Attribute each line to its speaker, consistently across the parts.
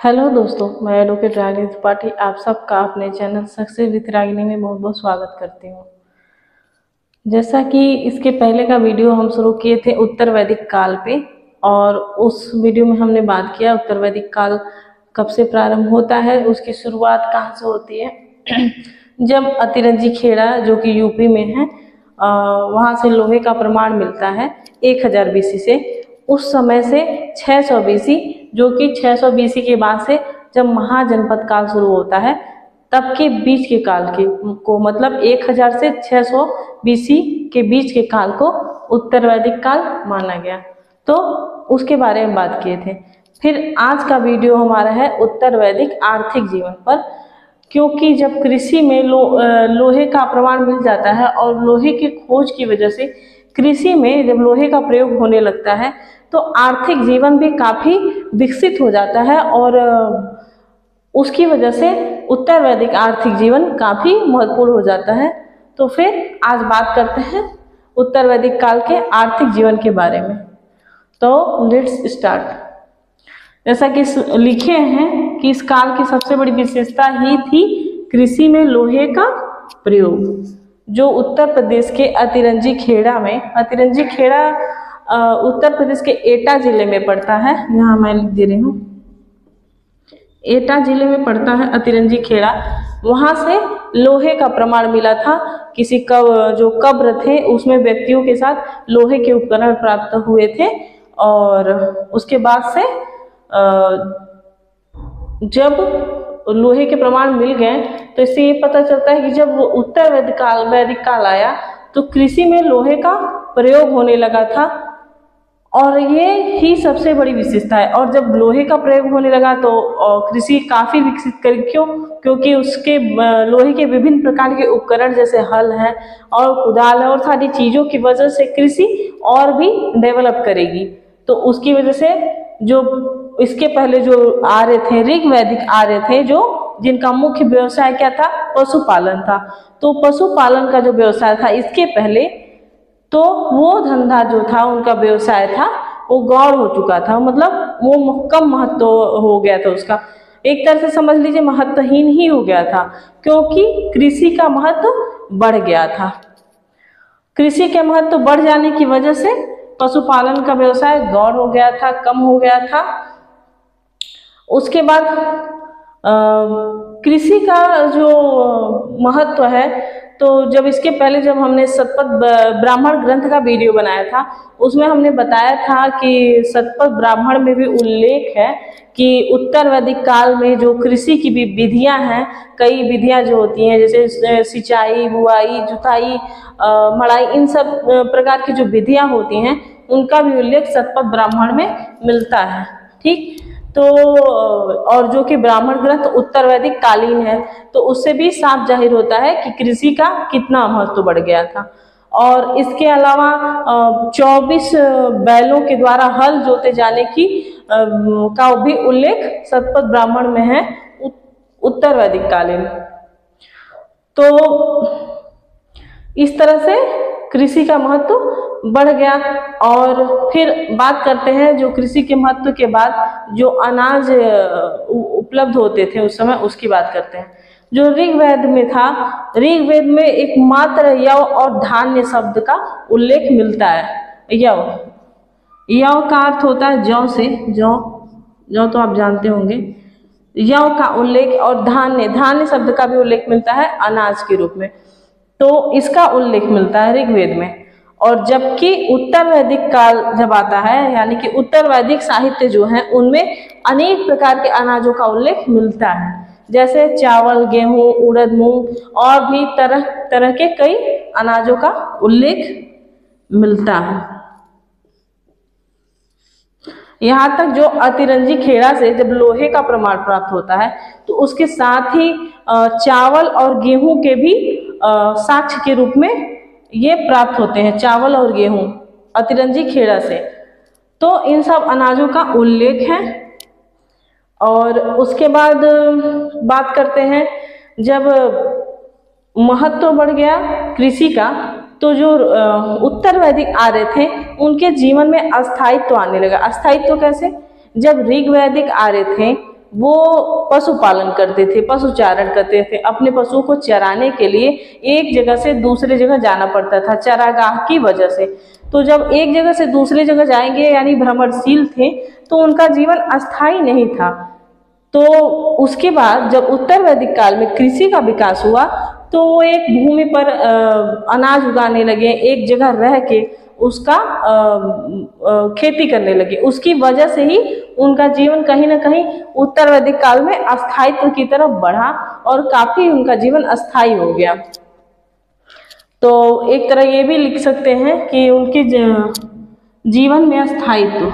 Speaker 1: Hello दोस्तों, मैं advocate Ragini Tripathi आप सबका अपने चैनल सक्सेस विद रागिनी में बहुत बहुत स्वागत करती हूँ। जैसा कि इसके पहले का वीडियो हम शुरू किए थे उत्तर वैदिक काल पे, और उस वीडियो में हमने बात किया उत्तर वैदिक काल कब से प्रारंभ होता है, उसकी शुरुआत कहाँ से होती है। जब अतिरंजी खेड़ा जो कि यूपी में है, वहाँ से लोहे का प्रमाण मिलता है 1000 BC से। उस समय से 600 BC, जो कि 600 BC के बाद से जब महाजनपद काल शुरू होता है, तब के बीच के काल को मतलब 1000 से 600 BC के बीच के काल को उत्तर वैदिक काल माना गया। तो उसके बारे में बात किए थे। फिर आज का वीडियो हमारा है उत्तर वैदिक आर्थिक जीवन पर, क्योंकि जब कृषि में लोहे का प्रमाण मिल जाता है और लोहे की खोज की वजह से कृषि में जब लोहे का प्रयोग होने लगता है तो आर्थिक जीवन भी काफ़ी विकसित हो जाता है, और उसकी वजह से उत्तर वैदिक आर्थिक जीवन काफ़ी महत्वपूर्ण हो जाता है। तो फिर आज बात करते हैं उत्तर वैदिक काल के आर्थिक जीवन के बारे में। तो लेट्स स्टार्ट। जैसा कि लिखे हैं कि इस काल की सबसे बड़ी विशेषता ही थी कृषि में लोहे का प्रयोग, जो उत्तर प्रदेश के अतिरंजी खेड़ा में, अतिरंजी खेड़ा उत्तर प्रदेश के एटा जिले में पड़ता है। यहाँ मैं लिख दे रही हूँ, एटा जिले में पड़ता है अतिरंजी खेड़ा। वहाँ से लोहे का प्रमाण मिला था। किसी जो कब्र थे उसमें व्यक्तियों के साथ लोहे के उपकरण प्राप्त हुए थे, और उसके बाद से जब लोहे के प्रमाण मिल गए तो इससे ये पता चलता है कि जब उत्तर वैदिक काल आया तो कृषि में लोहे का प्रयोग होने लगा था, और ये ही सबसे बड़ी विशेषता है। और जब लोहे का प्रयोग होने लगा तो कृषि काफ़ी विकसित करी। क्योंकि उसके लोहे के विभिन्न प्रकार के उपकरण जैसे हल है और कुदाल है और सारी चीज़ों की वजह से कृषि और भी डेवलप करेगी। तो उसकी वजह से जो इसके पहले जो आर्य थे, ऋग वैदिक आर्य थे, जो जिनका मुख्य व्यवसाय क्या था, पशुपालन था। तो पशुपालन का जो व्यवसाय था इसके पहले, तो वो धंधा जो था, उनका व्यवसाय था, वो गौण हो चुका था। मतलब वो कम महत्व हो गया था उसका, एक तरह से समझ लीजिए महत्वहीन ही हो गया था, क्योंकि कृषि का महत्व बढ़ गया था। कृषि के महत्व बढ़ जाने की वजह से पशुपालन का व्यवसाय गौण हो गया था, कम हो गया था। उसके बाद कृषि का जो महत्व है, तो जब इसके पहले जब हमने शतपथ ब्राह्मण ग्रंथ का वीडियो बनाया था, उसमें हमने बताया था कि शतपथ ब्राह्मण में भी उल्लेख है कि उत्तर वैदिक काल में जो कृषि की भी विधियां हैं, कई विधियां जो होती हैं जैसे सिंचाई, बुआई, जुताई, मड़ाई, इन सब प्रकार की जो विधियां होती हैं उनका भी उल्लेख शतपथ ब्राह्मण में मिलता है। ठीक, तो और जो कि ब्राह्मण ग्रंथ उत्तर वैदिक कालीन है, तो उससे भी साफ जाहिर होता है कि कृषि का कितना महत्व बढ़ गया था। और इसके अलावा 24 बैलों के द्वारा हल जोते जाने की का भी उल्लेख शतपथ ब्राह्मण में है उत्तर वैदिक कालीन। तो इस तरह से कृषि का महत्व बढ़ गया। और फिर बात करते हैं जो कृषि के महत्व के बाद जो अनाज उपलब्ध होते थे उस समय, उसकी बात करते हैं। जो ऋग्वेद में था, ऋग्वेद में एकमात्र यव और धान्य शब्द का उल्लेख मिलता है। यव का अर्थ होता है जौ से, जौ तो आप जानते होंगे। यव का उल्लेख और धान्य शब्द का भी उल्लेख मिलता है अनाज के रूप में, तो इसका उल्लेख मिलता है ऋग्वेद में। और जबकि उत्तर वैदिक काल जब आता है, यानी कि उत्तर वैदिक साहित्य जो है उनमें अनेक प्रकार के अनाजों का उल्लेख मिलता है, जैसे चावल, गेहूं, उड़द, मूंग और भी तरह तरह के कई अनाजों का उल्लेख मिलता है। यहाँ तक जो अतिरंजी खेड़ा से जब लोहे का प्रमाण प्राप्त होता है तो उसके साथ ही चावल और गेहूं के भी साक्ष्य के रूप में ये प्राप्त होते हैं, चावल और गेहूं अतिरंजी खेड़ा से। तो इन सब अनाजों का उल्लेख है। और उसके बाद बात करते हैं, जब महत्व बढ़ गया कृषि का, तो जो उत्तर वैदिक आर्य थे उनके जीवन में अस्थायित्व आने लगा। अस्थायित्व कैसे? जब ऋग वैदिक आर्य थे वो पशुपालन करते थे, पशुचारण करते थे। अपने पशुओं को चराने के लिए एक जगह से दूसरे जगह जाना पड़ता था चरागाह की वजह से। तो जब एक जगह से दूसरी जगह जाएंगे यानी भ्रमणशील थे, तो उनका जीवन अस्थायी नहीं था। तो उसके बाद जब उत्तर वैदिक काल में कृषि का विकास हुआ, तो वो एक भूमि पर अनाज उगाने लगे, एक जगह रह के उसका खेती करने लगे। उसकी वजह से ही उनका जीवन कहीं ना कहीं उत्तर वैदिक काल में अस्थायित्व की तरफ बढ़ा और काफी उनका जीवन अस्थायी हो गया। तो एक तरह ये भी लिख सकते हैं कि उनके जीवन में अस्थायित्व,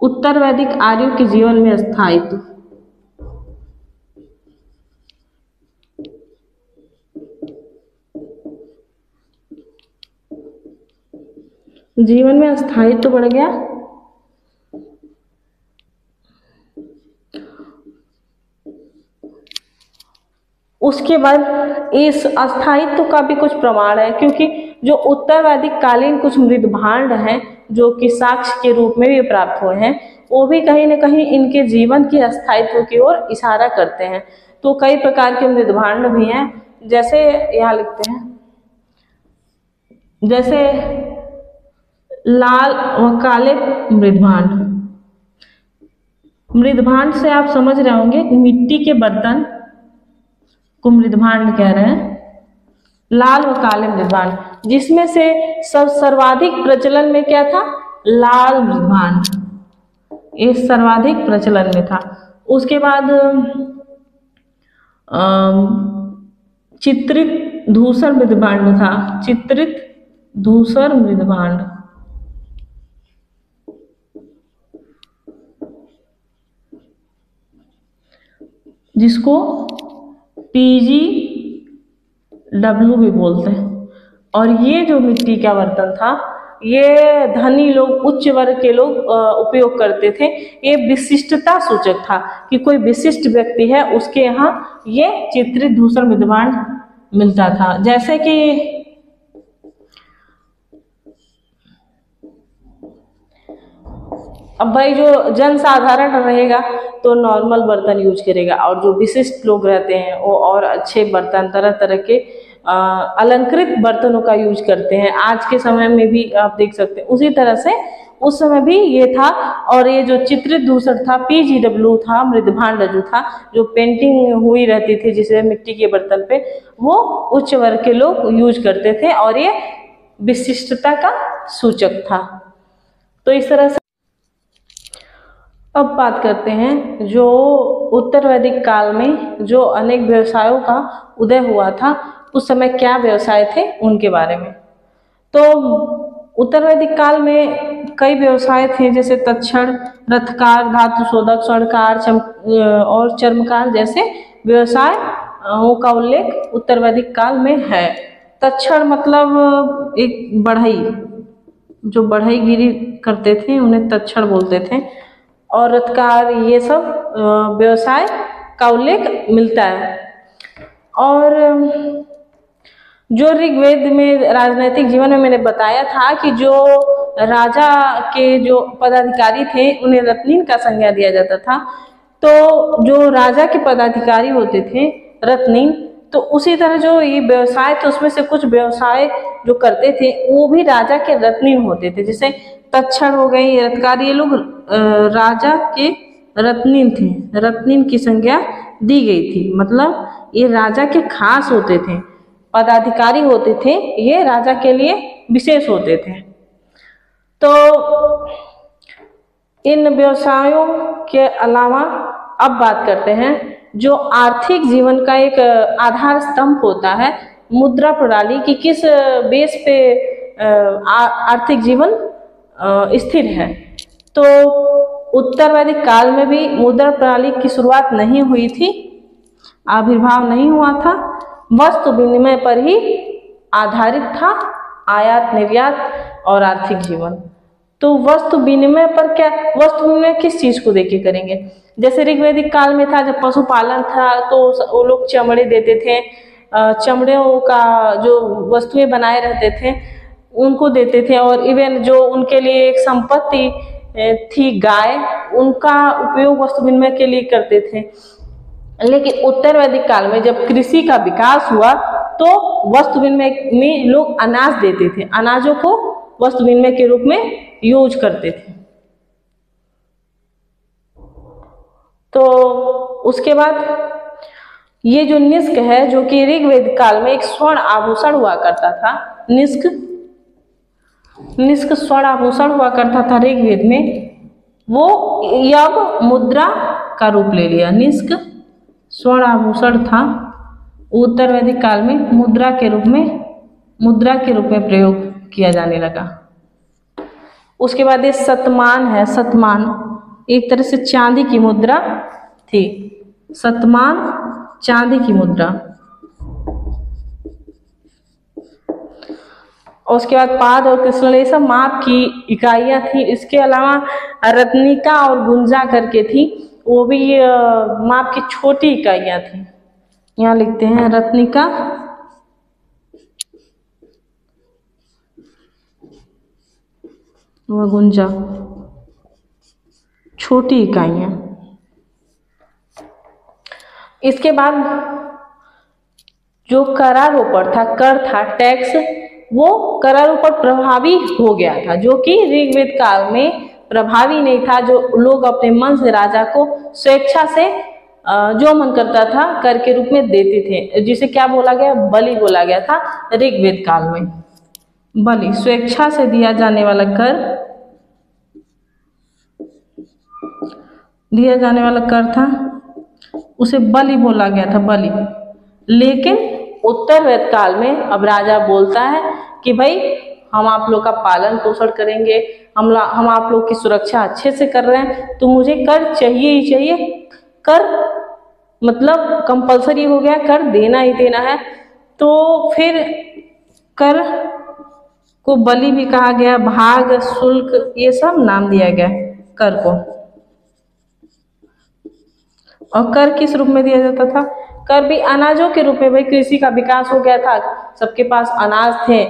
Speaker 1: उत्तर वैदिक आर्यों के जीवन में अस्थायित्व। जीवन में अस्थायित्व बढ़ गया। उसके बाद इस अस्थायित्व का भी कुछ प्रमाण है, क्योंकि जो उत्तर वैदिक कालीन कुछ मृदभांड हैं जो कि साक्ष्य के रूप में भी प्राप्त हुए हैं, वो भी कहीं न कहीं इनके जीवन के अस्थायित्व की ओर इशारा करते हैं। तो कई प्रकार के मृदभांड भी हैं, जैसे यहाँ लिखते हैं, जैसे लाल व काले मृदभांड। मृदभांड से आप समझ रहे होंगे मिट्टी के बर्तन को मृदभांड कह रहे हैं, लाल व काले मृदभांड, जिसमें से सर्वाधिक प्रचलन में क्या था, लाल मृदभांड, ये सर्वाधिक प्रचलन में था। उसके बाद चित्रित धूसर मृदभांड था, चित्रित धूसर मृदभांड, जिसको PGW भी बोलते हैं। और ये जो मिट्टी का बर्तन था, ये धनी लोग, उच्च वर्ग के लोग उपयोग करते थे। ये विशिष्टता सूचक था कि कोई विशिष्ट व्यक्ति है, उसके यहाँ ये चित्रित धूसर मृदभांड मिलता था। जैसे कि अब भाई जो जनसाधारण रहेगा तो नॉर्मल बर्तन यूज करेगा, और जो विशिष्ट लोग रहते हैं वो और अच्छे बर्तन, तरह तरह के अलंकृत बर्तनों का यूज करते हैं। आज के समय में भी आप देख सकते हैं उसी तरह से उस समय भी ये था। और ये जो चित्रित धूसर था, PGW था, मृदभांड जो था, जो पेंटिंग हुई रहती थी जिसे मिट्टी के बर्तन पे, वो उच्च वर्ग के लोग यूज करते थे और ये विशिष्टता का सूचक था। तो इस तरह से अब बात करते हैं जो उत्तर वैदिक काल में जो अनेक व्यवसायों का उदय हुआ था, उस समय क्या व्यवसाय थे उनके बारे में। तो उत्तर वैदिक काल में कई व्यवसाय थे, जैसे तक्षण, रथकार, धातु शोधक, स्वर्णकार और चर्मकार जैसे व्यवसायों का उल्लेख उत्तर वैदिक काल में है। तक्षण मतलब एक बढ़ई, जो बढ़ईगिरी करते थे उन्हें तक्षण बोलते थे। और रथकार, ये सब व्यवसाय का उल्लेख मिलता है। और जो ऋग्वेद में राजनैतिक जीवन में मैंने बताया था कि जो राजा के जो पदाधिकारी थे उन्हें रत्नीन का संज्ञा दिया जाता था। तो जो राजा के पदाधिकारी होते थे रत्नीन, तो उसी तरह जो ये व्यवसाय थे उसमें से कुछ व्यवसाय जो करते थे वो भी राजा के रत्नीन होते थे। जैसे तक्षण हो गई, रथकार, ये लोग राजा के रत्नीन थे, रत्नीन की संज्ञा दी गई थी। मतलब ये राजा के खास होते थे, पदाधिकारी होते थे, ये राजा के लिए विशेष होते थे। तो इन व्यवसायों के अलावा अब बात करते हैं जो आर्थिक जीवन का एक आधार स्तंभ होता है, मुद्रा प्रणाली की किस बेस पे आर्थिक जीवन स्थिर है। तो उत्तर वैदिक काल में भी मुद्रा प्रणाली की शुरुआत नहीं हुई थी, आविर्भाव नहीं हुआ था, वस्तु विनिमय पर ही आधारित था, आयात निर्यात और आर्थिक जीवन। तो वस्तु विनिमय पर क्या, वस्तु विनिमय किस चीज को देके करेंगे। जैसे ऋग्वैदिक काल में था, जब पशुपालन था तो वो लोग चमड़े देते थे, चमड़ों का जो वस्तुएं बनाए रहते थे उनको देते थे। और इवन जो उनके लिए एक संपत्ति थी गाय, उनका उपयोग वस्तु विनिमय के लिए करते थे। लेकिन उत्तर वैदिक काल में जब कृषि का विकास हुआ तो वस्तु विनिमय में लोग अनाज देते थे, अनाजों को वस्तु विनिमय के रूप में यूज करते थे। तो उसके बाद ये जो निष्क है, जो कि ऋग्वेद काल में एक स्वर्ण आभूषण हुआ करता था, निष्क स्वर्ण आभूषण हुआ करता था ऋग्वेद में, वो अब मुद्रा का रूप ले लिया। निष्क स्वर्ण आभूषण था, उत्तर वैदिक काल में मुद्रा के रूप में प्रयोग किया जाने लगा। उसके बाद ये शतमान है, शतमान एक तरह से चांदी की मुद्रा थी, शतमान चांदी की मुद्रा। और उसके बाद पाद और कृष्ण, ये सब माप की इकाइयाँ थी। इसके अलावा रत्निका और गुंजा करके थी, वो भी माप की छोटी इकाइयाँ थी। यहाँ लिखते हैं रत्निका और गुंजा, छोटी इकाइयाँ। इसके बाद जो करारोपण था, कर था, टैक्स, वो करारोपण प्रभावी हो गया था, जो कि ऋग्वेद काल में प्रभावी नहीं था। जो लोग अपने मन से राजा को स्वेच्छा से जो मन करता था कर के रूप में देते थे, जिसे क्या बोला गया, बलि बोला गया था ऋग्वेद काल में। बलि स्वेच्छा से दिया जाने वाला कर था, उसे बलि बोला गया था, बलि। लेकिन उत्तर वैदिक काल में अब राजा बोलता है कि भाई हम आप लोग का पालन पोषण करेंगे, हम आप लोग की सुरक्षा अच्छे से कर रहे हैं, तो मुझे कर चाहिए ही चाहिए। कर मतलब कंपलसरी हो गया, कर देना ही देना है। तो फिर कर को बलि भी कहा गया, भाग, शुल्क, ये सब नाम दिया गया कर को। और कर किस रूप में दिया जाता था, कर भी अनाजों के रूप में। भाई कृषि का विकास हो गया था, सबके पास अनाज थे,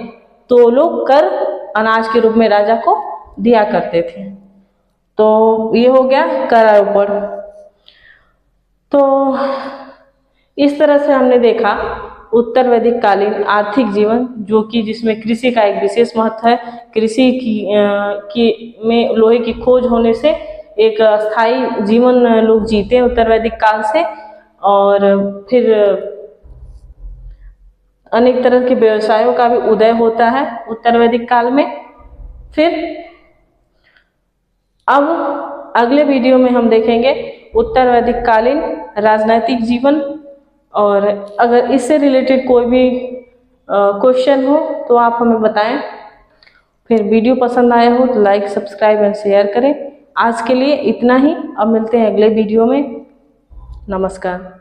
Speaker 1: तो लोग कर अनाज के रूप में राजा को दिया करते थे। तो ये हो गया करारोपण। तो इस तरह से हमने देखा उत्तर वैदिक कालीन आर्थिक जीवन, जो कि जिसमें कृषि का एक विशेष महत्व है। कृषि में लोहे की खोज होने से एक स्थायी जीवन लोग जीते हैं उत्तर वैदिक काल से। और फिर अनेक तरह के व्यवसायों का भी उदय होता है उत्तर वैदिक काल में। फिर अब अगले वीडियो में हम देखेंगे उत्तर वैदिक कालीन राजनैतिक जीवन। और अगर इससे रिलेटेड कोई भी क्वेश्चन हो तो आप हमें बताएं। फिर वीडियो पसंद आया हो तो लाइक, सब्सक्राइब एंड शेयर करें। आज के लिए इतना ही, अब मिलते हैं अगले वीडियो में। नमस्कार।